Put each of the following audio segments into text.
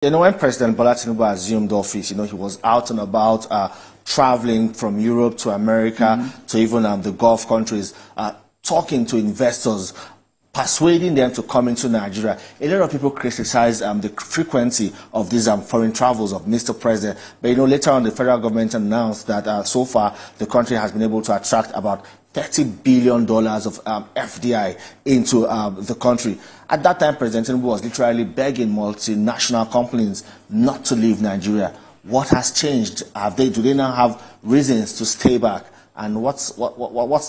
When President Bola Tinubu assumed office, he was out and about traveling from Europe to America to even the Gulf countries, talking to investors, persuading them to come into Nigeria. A lot of people criticize the frequency of these foreign travels of Mr. President. But later on, the federal government announced that so far the country has been able to attract about $30 billion of FDI into the country. At that time, President Tinubu was literally begging multinational companies not to leave Nigeria. What has changed? Do they now have reasons to stay back? And what's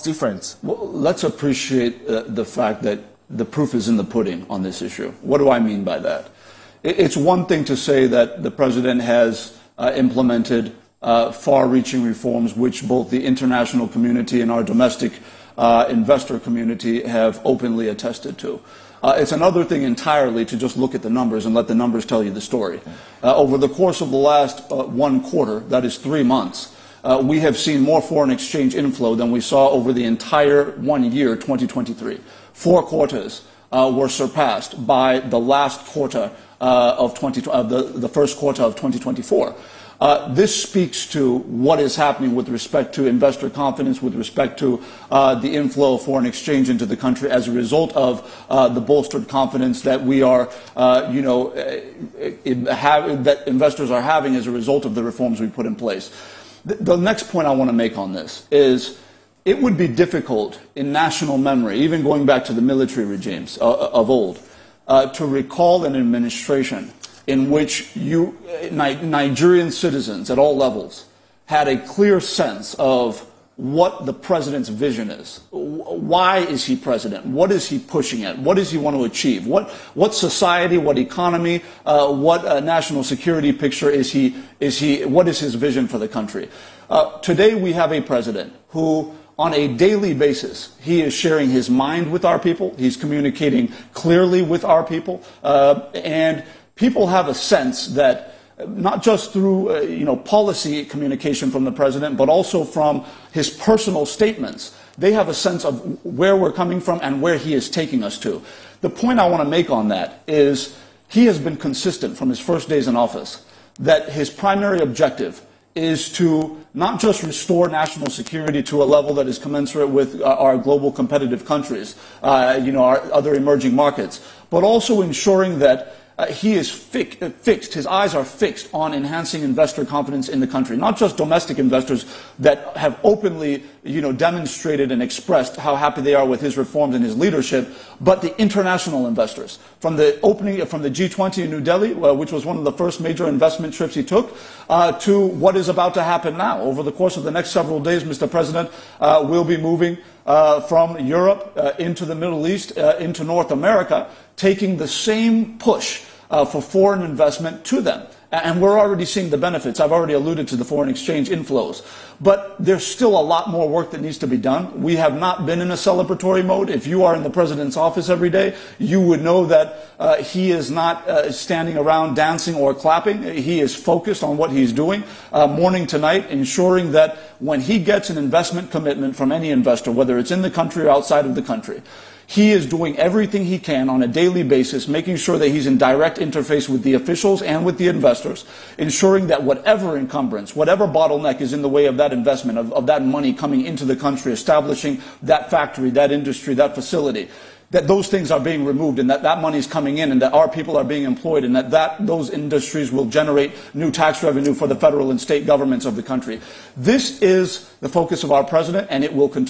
different? Well, let's appreciate the fact that the proof is in the pudding on this issue. What do I mean by that? It's one thing to say that the president has implemented far-reaching reforms which both the international community and our domestic investor community have openly attested to. It's another thing entirely to just look at the numbers and let the numbers tell you the story. Over the course of the last 1 quarter, that is 3 months, we have seen more foreign exchange inflow than we saw over the entire 1 year, 2023. 4 quarters were surpassed by the last quarter of the first quarter of 2024. This speaks to what is happening with respect to investor confidence, with respect to the inflow of foreign exchange into the country as a result of the bolstered confidence that we are, that investors are having as a result of the reforms we put in place. The next point I want to make on this is it would be difficult in national memory, even going back to the military regimes of old, to recall an administration in which Nigerian citizens at all levels had a clear sense of what the president's vision is. Why is he president? What is he pushing at? What does he want to achieve? What society, what economy, what national security picture what is his vision for the country? Today we have a president who, on a daily basis, he is sharing his mind with our people. He's communicating clearly with our people. And people have a sense that not just through policy communication from the president, but also from his personal statements, they have a sense of where we're coming from and where he is taking us to. The point I want to make on that is he has been consistent from his first days in office that his primary objective is to not just restore national security to a level that is commensurate with our global competitive countries, our other emerging markets, but also ensuring that he is fixed, his eyes are fixed on enhancing investor confidence in the country. Not just domestic investors that have openly, demonstrated and expressed how happy they are with his reforms and his leadership, but the international investors. From the opening, from the G20 in New Delhi, which was one of the first major investment trips he took, to what is about to happen now. Over the course of the next several days, Mr. President will be moving from Europe into the Middle East, into North America, taking the same push for foreign investment to them. And we're already seeing the benefits. I've already alluded to the foreign exchange inflows. But there's still a lot more work that needs to be done. We have not been in a celebratory mode. If you are in the president's office every day, you would know that he is not standing around dancing or clapping. He is focused on what he's doing morning to night, ensuring that when he gets an investment commitment from any investor, whether it's in the country or outside of the country, he is doing everything he can on a daily basis, making sure that he's in direct interface with the officials and with the investors, ensuring that whatever encumbrance, whatever bottleneck is in the way of that investment, of that money coming into the country, establishing that factory, that industry, that facility, that those things are being removed and that money is coming in and that our people are being employed and that those industries will generate new tax revenue for the federal and state governments of the country. This is the focus of our president, and it will continue.